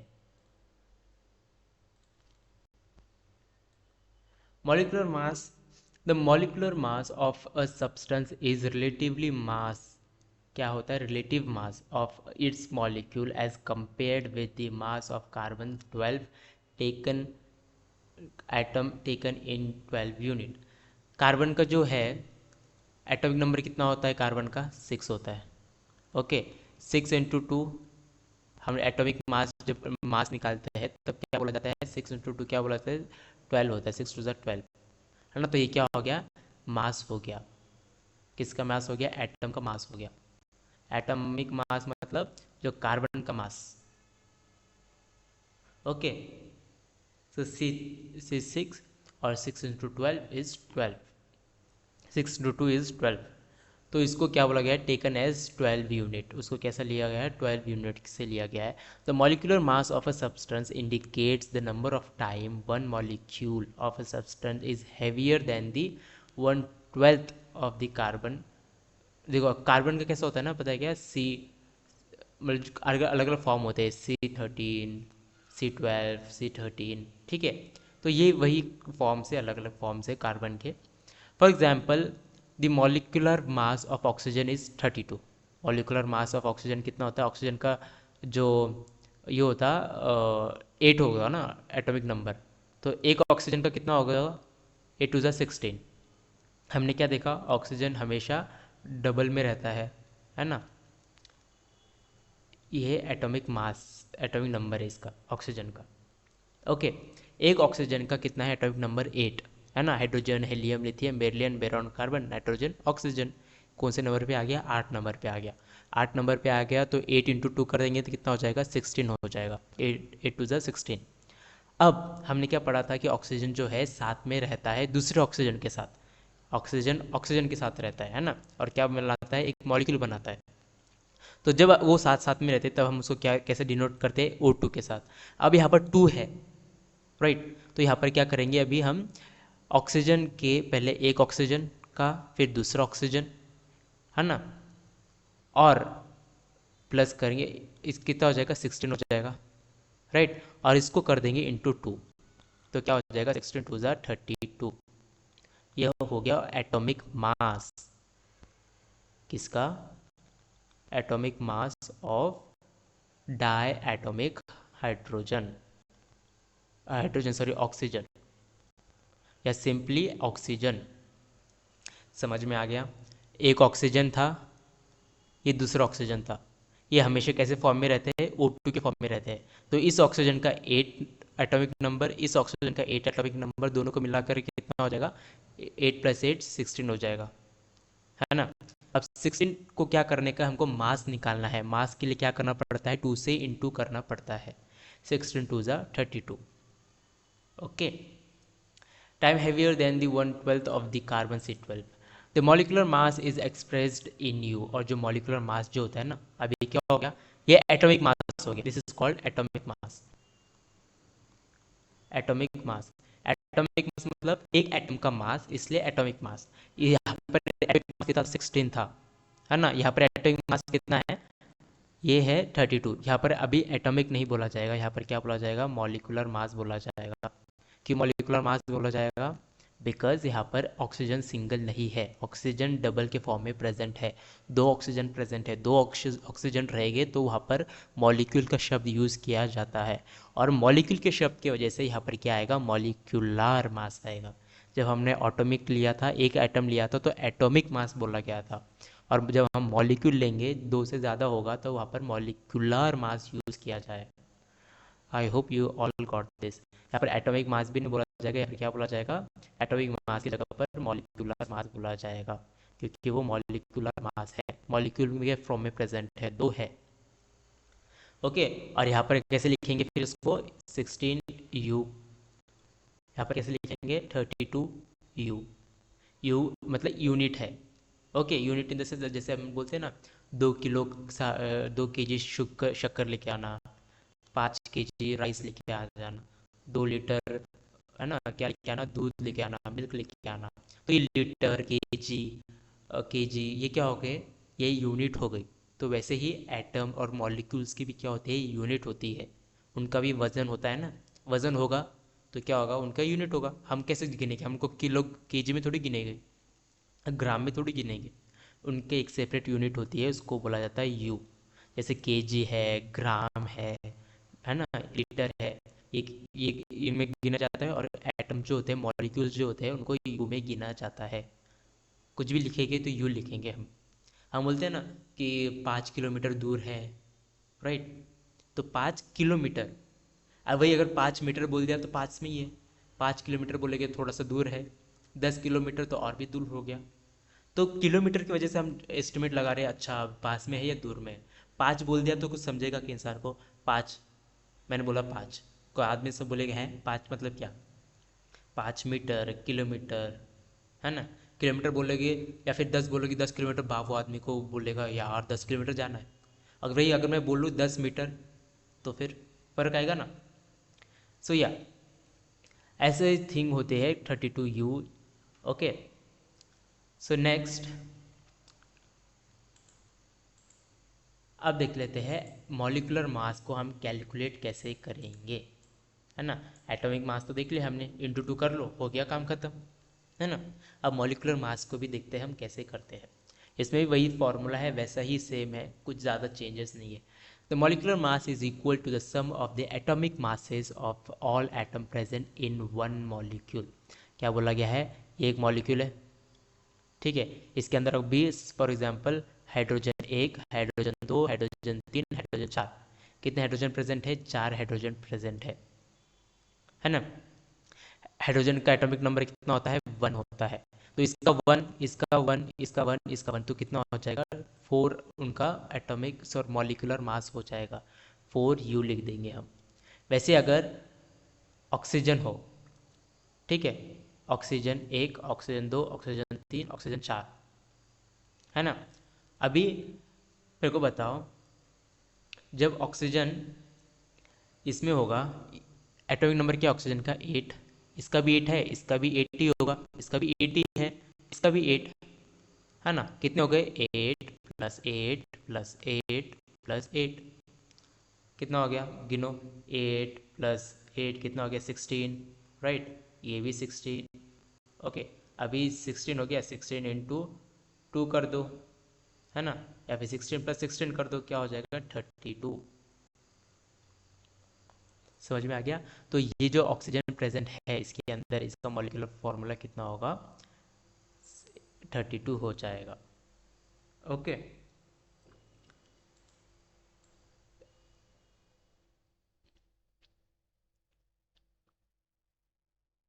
Molecular mass, the molecular mass of a substance is relatively mass, क्या होता है, relative mass of its molecule as compared with the mass of carbon 12 taken, atom taken in 12 unit. Carbon का जो है atomic number कितना होता है, carbon का 6 होता है। ओके, 6 × 2, हम एटॉमिक मास जब मास निकालते हैं तब क्या बोला जाता है, 6 × 2 क्या बोला जाता है, 12 होता है, 6 × 2 = 12, है ना। तो ये क्या हो गया, मास हो गया, किसका मास हो गया, एटम का मास हो गया। एटॉमिक मास मतलब जो कार्बन का मास। ओके, सो सी 6, और 6 × 12 = 12, 6 × 2 = 12, तो इसको क्या बोला गया है, टेकन एज 12 यूनिट, उसको कैसा लिया गया है, 12 यूनिट से लिया गया है। The molecular mass of a substance indicates the number of time one molecule of a substance is heavier than the 1/12 of the carbon. देखो कार्बन का कैसा होता है ना, पता है क्या, सी, मतलब अलग अलग फॉर्म होते हैं, C13, C12, C13, ठीक है। तो ये वही फॉर्म से, अलग अलग फॉर्म से कार्बन के। For example, the molecular mass of oxygen is 32। Molecular mass of oxygen कितना होता है, ऑक्सीजन का जो ये होता 8 होगा ना एटॉमिक नंबर, तो एक ऑक्सीजन का कितना होगा, 8 × 16। हमने क्या देखा, ऑक्सीजन हमेशा डबल में रहता है ना, ये एटॉमिक मास, एटॉमिक नंबर है इसका, ऑक्सीजन का। ओके, एक ऑक्सीजन का कितना है एटॉमिक नंबर 8, है ना। Hydrogen, helium, lithium, beryllium, boron, carbon, nitrogen, oxygen कौन से नंबर पे आ गया? 8 नंबर पे आ गया। 8 नंबर पे आ गया तो 8 इंटू 2 कर देंगे तो कितना हो जाएगा? 16 हो जाएगा। 8 टू ज़ा 16। अब हमने क्या पढ़ा था कि ऑक्सीजन जो है साथ में रहता है दूसरे ऑक्सीजन के साथ, ऑक्सीजन ऑक्सीजन के साथ रहता है ना, और क्या बनाता है? एक मॉलिक्यूल बनाता है। तो जब वो साथ साथ में रहते हैं तब हम उसको क्या कैसे डिनोट करते हैं? O2 के साथ। अब यहाँ पर 2 है, राइट। तो यहाँ पर क्या करेंगे? अभी हम ऑक्सीजन के पहले एक ऑक्सीजन का, फिर दूसरा ऑक्सीजन, है ना, और प्लस करेंगे, इस कितना हो जाएगा? 16 हो जाएगा, राइट। और इसको कर देंगे इंटू 2, तो क्या हो जाएगा? 16 टू ज़ा 32। यह हो गया एटॉमिक मास किसका? Atomic mass of di atomic hydrogen, hydrogen sorry oxygen, या सिंपली ऑक्सीजन। समझ में आ गया? एक ऑक्सीजन था, ये दूसरा ऑक्सीजन था। ये हमेशा कैसे फॉर्म में रहते हैं? O2 के फॉर्म में रहते हैं। तो इस ऑक्सीजन का 8 एटॉमिक नंबर, इस ऑक्सीजन का 8 एटॉमिक नंबर, दोनों को मिलाकर कितना हो जाएगा? 8 + 8 16 हो जाएगा, है ना। अब 16 को क्या करने का? हमको मास निकालना है। मास के लिए क्या करना पड़ता है? 2 से इंटू करना पड़ता है। 16 टू ज़ा 32। Okay. Time heavier than the 1/12 of the carbon C12. The molecular mass is expressed in U। और जो molecular mass जो होता है ना, अभी क्या हो गया? ये atomic mass हो गया। This is called atomic mass। atomic mass, atomic mass मतलब एक एटम का मास, इसलिए atomic mass। यहाँ पर atomic mass कितना? 16 था, है ना। यहाँ पर atomic mass कितना है? ये है 32। यहाँ पर अभी एटॉमिक नहीं बोला जाएगा, यहाँ पर क्या बोला जाएगा? मॉलिकुलर मास बोला जाएगा। क्यों मॉलिकुलर मास बोला जाएगा? बिकॉज यहाँ पर ऑक्सीजन सिंगल नहीं है, ऑक्सीजन डबल के फॉर्म में प्रेजेंट है। दो ऑक्सीजन प्रेजेंट है, दो ऑक्सीजन रहेंगे तो वहाँ पर मॉलिक्यूल का शब्द यूज़ किया जाता है। और मॉलिक्यूल के शब्द की वजह से यहाँ पर क्या आएगा? मॉलिक्यूलर मास आएगा। जब हमने एटॉमिक लिया था, एक एटम लिया था, तो एटॉमिक मास बोला गया था। और जब हम मॉलिक्यूल लेंगे, दो से ज़्यादा होगा, तो वहाँ पर मॉलिक्यूलर मास यूज़ किया जाए। आई hope you all got this. यहाँ पर एटॉमिक मास भी नहीं बोला जाएगा, यहाँ पर क्या बोला जाएगा? एटॉमिक मास की जगह पर मॉलिक्यूलर मास बोला जाएगा, क्योंकि वो मॉलिक्यूलर मास है, मॉलिक्यूल के फॉर्म में प्रेजेंट है, दो है। ओके। और यहाँ पर कैसे लिखेंगे फिर उसको? 16U। यहाँ पर कैसे लिखेंगे? 32U। यू मतलब यूनिट है। Okay, unit in the sense जैसे हम बोलते हैं ना, 2 किलो 2 kg शक्कर लेके आना, 5 kg राइस लेके आ जाना, 2 लीटर, है ना, क्या लेके आना? दूध लेके आना, मिल्क लेके आना। तो ये लीटर, केजी ये क्या हो गए? ये यूनिट हो गई। तो वैसे ही एटम और मॉलिक्यूल्स की भी क्या होती है? यूनिट होती है। उनका भी वजन होता है ना, वजन होगा तो क्या होगा? उनका यूनिट होगा। हम कैसे गिनेंगे? हमको किलो केजी में थोड़ी गिनेंगे, ग्राम में थोड़ी गिनेंगे। उनके एक सेपरेट यूनिट होती है, उसको बोला जाता है यू। जैसे केजी है, ग्राम है ना, लीटर है, ये इनमें गिना जाता है। और एटम जो होते हैं, मॉलिक्यूल्स जो होते हैं, उनको यू में गिना जाता है। कुछ भी लिखेंगे तो यू लिखेंगे हम बोलते हैं ना कि 5 किलोमीटर दूर है, राइट। तो 5 किलोमीटर, अब वही अगर 5 मीटर बोल दिया तो 5 में ही है। 5 किलोमीटर बोलेंगे थोड़ा सा दूर है, 10 किलोमीटर तो और भी दूर हो गया। तो किलोमीटर की वजह से हम एस्टिमेट लगा रहे हैं, अच्छा पास में है या दूर में है। 5 बोल दिया तो कुछ समझेगा कि इंसान को? 5, मैंने बोला 5, को आदमी सब बोलेगा हैं 5 मतलब क्या? 5 मीटर, किलोमीटर, है ना। किलोमीटर बोलोगे या फिर 10 बोलोगे, 10 किलोमीटर, बाबू आदमी को बोलेगा यार 10 किलोमीटर जाना है। अगर वही अगर मैं बोलूँ 10 मीटर, तो फिर फर्क आएगा ना। सो या ऐसे थिंग होते हैं 32U। ओके। सो नेक्स्ट अब देख लेते हैं मॉलिकुलर मास को हम कैलकुलेट कैसे करेंगे, है ना। एटॉमिक मास तो देख लिया हमने, इंटू 2 कर लो, हो गया काम खत्म, है ना। अब मॉलिकुलर मास को भी देखते हैं हम कैसे करते हैं। इसमें भी वही फॉर्मूला है, वैसा ही सेम है, कुछ ज़्यादा चेंजेस नहीं है। The molecular mass is equal to the sum of the atomic masses of all atom present in one molecule. क्या बोला गया है? ये एक मॉलिक्यूल है, ठीक है। इसके अंदर अभी for example hydrogen 1, hydrogen 2, hydrogen 3, hydrogen 4, कितने हाइड्रोजन प्रेजेंट है? 4 हाइड्रोजन प्रेजेंट है है ना। हाइड्रोजन का एटॉमिक नंबर कितना होता है, 1 होता है। तो इसका 1, इसका 1, इसका 1, इसका 1, तो कितना हो जाएगा, 4 उनका एटॉमिक और मॉलिक्यूलर मास हो जाएगा, 4U लिख देंगे हम। वैसे अगर ऑक्सीजन हो, ठीक है, ऑक्सीजन 1, ऑक्सीजन 2, ऑक्सीजन 3, ऑक्सीजन 4, है ना। अभी मेरे को बताओ, जब ऑक्सीजन इसमें होगा, एटॉमिक नंबर क्या है ऑक्सीजन का, 8, इसका भी 8 है, इसका भी 8 ही होगा, इसका भी 8 ही है, इसका भी 8, है ना। कितने हो गए, 8 प्लस 8 प्लस 8 प्लस 8, कितना हो गया, गिनो, 8 प्लस 8 कितना हो गया, 16, राइट, ये भी 16, ओके। अभी 16 हो गया, 16 इंटू 2 कर दो, है ना, या फिर 16 प्लस 16 कर दो, क्या हो जाएगा, 32। समझ में आ गया। तो ये जो ऑक्सीजन प्रेजेंट है इसके अंदर, इसका मॉलिक्यूलर फॉर्मूला कितना होगा, 32 हो जाएगा, ओके।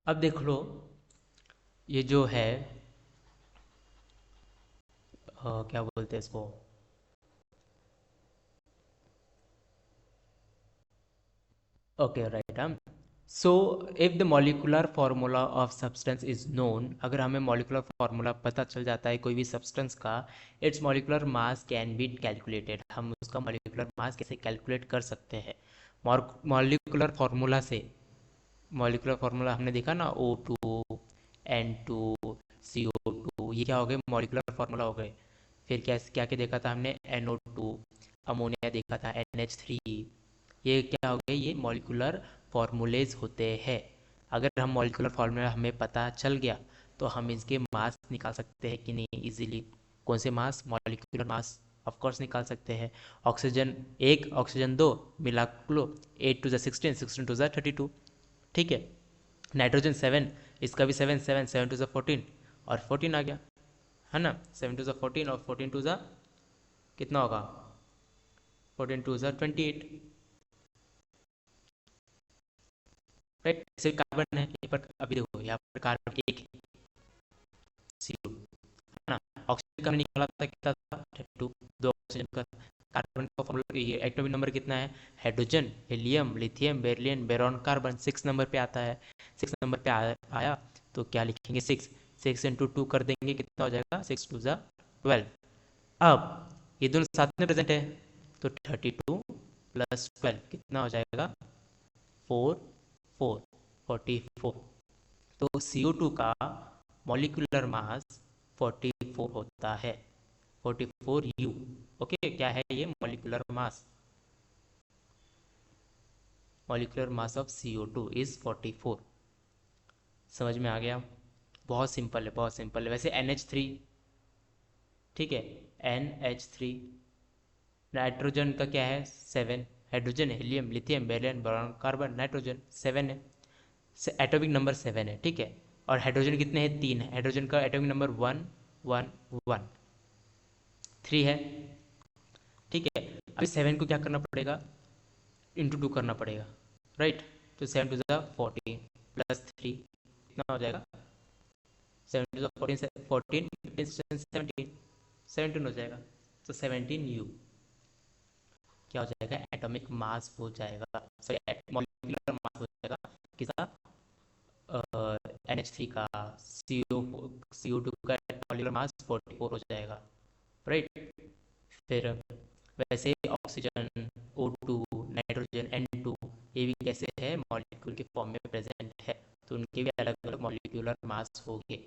अब देख लो, ये जो है क्या बोलते हैं इसको, ओके राइट, हम। So if the molecular formula of substance is known, अगर हमें मॉलिकुलर फार्मूला पता चल जाता है कोई भी सब्सटेंस का, it's molecular mass can be calculated, हम उसका मॉलिकुलर मास कैसे कैलकुलेट कर सकते हैं, मॉलिकुलर फार्मूला से। मॉलिकुलर फार्मूला हमने देखा ना, O2 N2 CO2, ये क्या हो गए, मॉलिकुलर फार्मूला हो गए। फिर क्या क्या क्या देखा था हमने, NO2, अमोनिया देखा था, NH3, ये क्या हो गए, ये मॉलिकुलर फार्मूलेज होते हैं। अगर हम मॉलिकुलर फार्मूला हमें पता चल गया, तो हम इसके मास निकाल सकते हैं कि नहीं इजीली। कौन से मास, मॉलिकुलर मास, ऑफ कोर्स निकाल सकते हैं। ऑक्सीजन 1, ऑक्सीजन 2 मिला लो, 8 टू ज़ा 16, 16 टू ज़ा 32, ठीक है। नाइट्रोजन 7, इसका भी 7, 7, 7 टू ज़ा 14, और 14 आ गया, है ना। 7 टू ज़ा 14 और 14 टू ज़ा कितना होगा, 14 टू ज़ा 28, राइट। ऐसे कार्बन है यहाँ पर, अभी देखो यहाँ पर कार्बन एक है, CO, है ना। ऑक्सीजन का हमने निकाला था, कितना था, 32, दो ऑक्सीजन का। कार्बन का फॉर्मूला, ये एटॉमिक नंबर कितना है, hydrogen, helium, lithium, beryllium, baron, carbon 6 number पे आता है, 6 नंबर पे आया, तो क्या लिखेंगे, 6, 6 इंटू 2 कर देंगे, कितना हो जाएगा, 6 टू ज़ा 12। अब ये दोनों साथ में प्रेजेंट है, तो 32 प्लस 12 कितना हो जाएगा, 4, 4, 44। तो CO2 का मॉलिक्यूलर मास 44 होता है, 44U, ओके। क्या है ये, molecular mass, molecular mass of CO2 is 44। समझ में आ गया, बहुत सिंपल है, बहुत सिंपल है। वैसे NH3, ठीक है, NH3, नाइट्रोजन का क्या है, 7, hydrogen, helium, lithium, beryllium, boron, carbon, nitrogen 7 है, एटॉमिक नंबर 7 है, ठीक है। और हाइड्रोजन कितने हैं, 3 है, हाइड्रोजन का एटॉमिक नंबर 1, 1, 1, 3 है, ठीक है। अभी 7 को क्या करना पड़ेगा, इंटू 2 करना पड़ेगा, राइट। तो 7 टू ज़ा 14 प्लस 3 कितना हो जाएगा, 7 टू ज़ा 14, 14, 17, 17 हो जाएगा। तो 17U क्या हो जाएगा, एटॉमिक मास हो जाएगा, सॉरी मॉलिक्यूलर मास हो जाएगा, किसका, NH3 का, CO2 का मॉलिक्यूलर मास 44 हो जाएगा, राइट। फिर वैसे ऑक्सीजन, O2, नाइट्रोजन, N2, ये भी कैसे है, मॉलिक्यूल के फॉर्म में प्रेजेंट है, तो उनके भी अलग अलग मॉलिक्यूलर मास होंगे,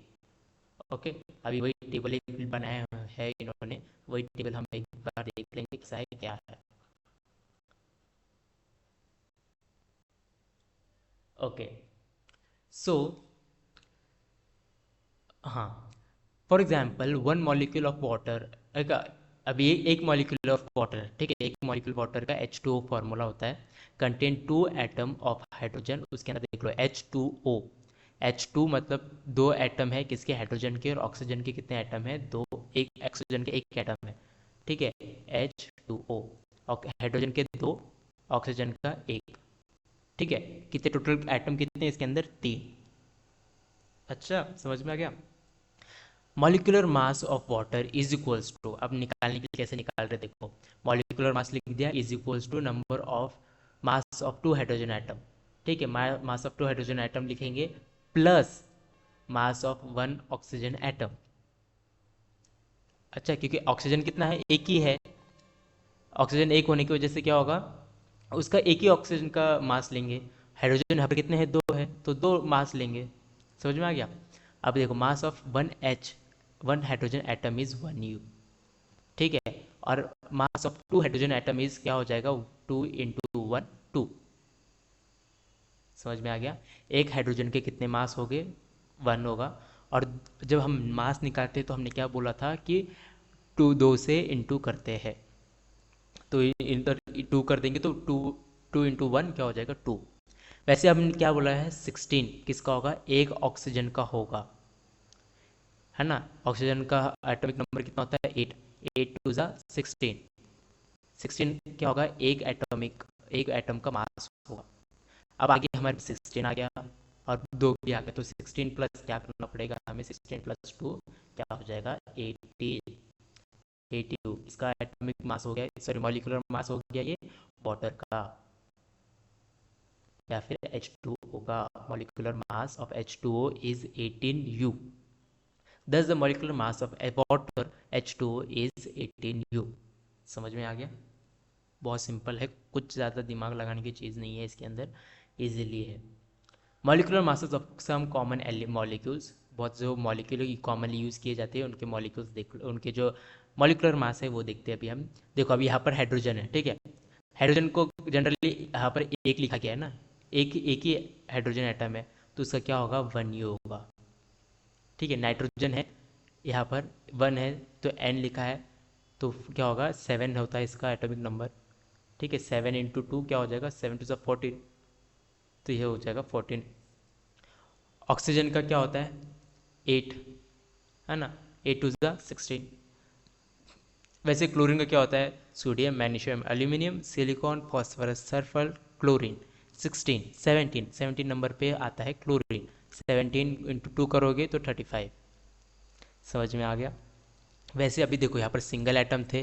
ओके। अभी वही टेबल एक बनाया है इन्होंने, वही टेबल हम एक बार देख लेंगे कैसा है क्या है, ओके। सो हाँ, for example 1 molecule of water, अभी एक मॉलिक्यूल ऑफ वाटर, ठीक है, एक मॉलिक्यूल वाटर का H2O फार्मूला होता है, कंटेन 2 एटम ऑफ हाइड्रोजन, उसके अंदर देख लो H2O, H2 मतलब 2 एटम है किसके, हाइड्रोजन के, और ऑक्सीजन के कितने एटम है, 2, एक ऑक्सीजन के एक एटम है, ठीक है, H2O, और हाइड्रोजन के 2, ऑक्सीजन का 1, ठीक है, कितने टोटल एटम कितने हैं इसके अंदर? 3। अच्छा, समझ में आ गया। Molecular mass of water is equals to, अब निकालने के लिए कैसे निकाल रहे देखो, मॉलिक्यूलर मास लिख दिया is equals to number of mass of two hydrogen atom. ठीक है, mass of two hydrogen atom लिखेंगे plus mass of one oxygen atom. अच्छा, क्योंकि ऑक्सीजन कितना है? एक ही है। ऑक्सीजन एक होने की वजह से क्या होगा, उसका एक ही ऑक्सीजन का मास लेंगे। हाइड्रोजन यहाँ पर कितने हैं? 2 है, तो 2 मास लेंगे। समझ में आ गया। अब देखो, मास of one hydrogen atom is 1 U। ठीक है, और mass of 2 hydrogen atom is क्या हो जाएगा? 2 × 1 2। समझ में आ गया। एक हाइड्रोजन के कितने मास हो गए? 1 होगा। और जब हम मास निकालते हैं तो हमने क्या बोला था कि 2 से इंटू करते हैं, तो इधर 2 कर देंगे तो 2 × 1 क्या हो जाएगा? 2। वैसे हमने क्या बोला है? 16 किसका होगा? एक ऑक्सीजन का होगा, है ना। ऑक्सीजन का एटॉमिक नंबर कितना होता है? 8। 8 × 2 = 16। 16 क्या होगा? एक एटम का मास होगा। अब आगे हमारे 16 आ गया और 2 भी आ गया, तो 16 प्लस क्या करना पड़ेगा हमें? 16 + 2 क्या हो जाएगा? 80। 82 इसका एटॉमिक मास हो गया, सॉरी मॉलिक्यूलर मास हो गया ये वाटर का, या फिर H2 होगा। Molecular mass of H2O is 18U। दस the molecular mass of water H2O is 18U। समझ में आ गया। बहुत सिंपल है, कुछ ज़्यादा दिमाग लगाने की चीज़ नहीं है इसके अंदर, इजीली है। Molecular masses of some common molecules, बहुत जो मॉलिक्यूल कॉमनली यूज़ किए जाते हैं उनके मॉलिक्यूल्स देख, उनके जो मॉलिक्यूलर मास है वो देखते हैं अभी हम। देखो, अभी यहाँ पर हाइड्रोजन है, ठीक है। हाइड्रोजन को जनरली यहाँ पर एक लिखा गया है ना, एक ही हाइड्रोजन एटम है, तो उसका क्या होगा? 1U होगा। ठीक है, नाइट्रोजन है यहाँ पर 1 है, तो N लिखा है, तो क्या होगा? 7 होता है इसका एटॉमिक नंबर। ठीक है, 7 × 2 क्या हो जाएगा? 7 × 2 = 14, तो ये हो जाएगा 14। ऑक्सीजन का क्या होता है? 8, है ना। 8 × 2 = 16। वैसे क्लोरीन का क्या होता है? Sodium, magnesium, aluminium, silicon, phosphorus, sulphur, chlorine. 16 17 number पे आता है क्लोरीन। 17 × 2 करोगे तो 35। समझ में आ गया। वैसे अभी देखो, यहाँ पर सिंगल एटम थे,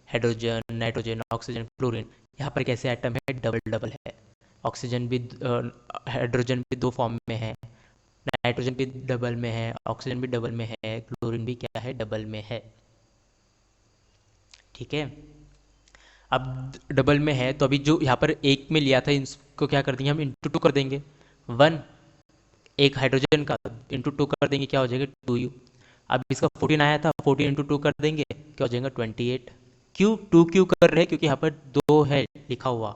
हाइड्रोजन, नाइट्रोजन, ऑक्सीजन, क्लोरीन। यहाँ पर कैसे एटम है? डबल डबल है। ऑक्सीजन भी हाइड्रोजन भी 2 फॉर्म में है, नाइट्रोजन भी डबल में है, ऑक्सीजन भी डबल में है, क्लोरीन भी क्या है? डबल में है। ठीक है, अब डबल में है तो अभी जो यहाँ पर एक में लिया था इसको क्या कर देंगे हम? इंटू 2 कर देंगे। 1 एक हाइड्रोजन का, इंटू 2 कर देंगे, क्या हो जाएगा? 2U। अब इसका 14 आया था, 14 × 2 कर देंगे, क्या हो जाएगा? 28। क्यों 2 क्यों कर रहे हैं? क्योंकि यहाँ पर 2 है लिखा हुआ,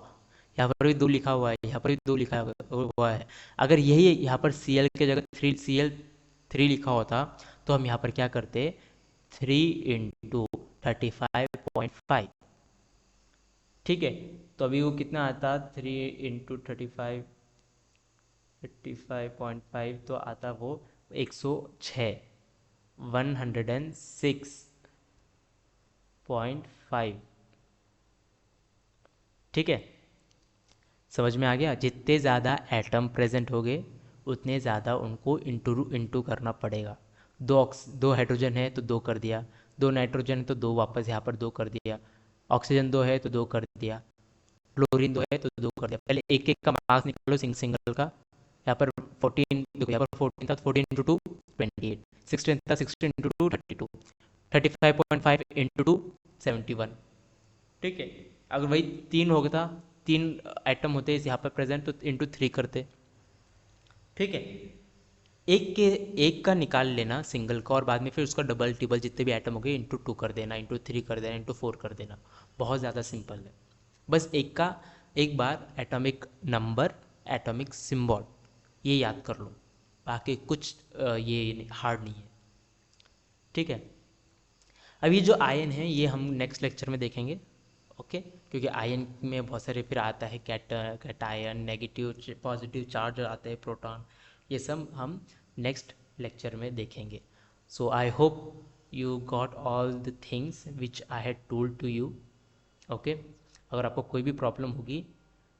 यहाँ पर भी 2 लिखा हुआ है, यहाँ पर भी 2 लिखा हुआ है। अगर यही यहाँ पर Cl की जगह 3Cl3 लिखा होता तो हम यहाँ पर क्या करते? 3 × 35.5। ठीक है, तो अभी वो कितना आता? 3 × 35 35.5 तो आता वो 106, 106.5। ठीक है, समझ में आ गया। जितने ज़्यादा एटम प्रेजेंट हो गए उतने ज़्यादा उनको इंटू इंटू करना पड़ेगा। दो हाइड्रोजन है तो 2 कर दिया, 2 नाइट्रोजन है तो 2 वापस यहाँ पर 2 कर दिया, ऑक्सीजन 2 है तो 2 कर दिया, क्लोरीन 2 है तो 2 कर दिया। पहले एक एक का मास निकालो सिंगल का। यहाँ पर 14 देखो, यहाँ पर 14 था, 14 × 2 28, 16 था, 16 × 2 32, 35.5 × 2 71। ठीक है, अगर वही 3 हो गया था, 3 आइटम होते हैं यहाँ पर प्रेजेंट, तो × 3 करते। ठीक है, एक का निकाल लेना सिंगल का, और बाद में फिर उसका डबल टिबल जितने भी आइटम हो गए × 2 कर देना, × 3 कर देना, × 4 कर देना। बहुत ज़्यादा सिंपल है। बस एक बार एटॉमिक नंबर, एटॉमिक सिंबल ये याद कर लो, बाकी कुछ ये हार्ड नहीं है। ठीक है, अब ये जो आयन है ये हम नेक्स्ट लेक्चर में देखेंगे। ओके, क्योंकि आयन में बहुत सारे फिर आता है कैटायन, नेगेटिव पॉजिटिव चार्ज आते हैं, प्रोटॉन, ये सब हम नेक्स्ट लेक्चर में देखेंगे। So I hope you got all the things which I had told to you. Okay, अगर आपको कोई भी प्रॉब्लम होगी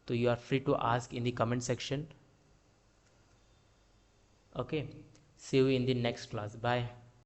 तो you are free to ask in the comment section. Okay, see you in the next class. Bye.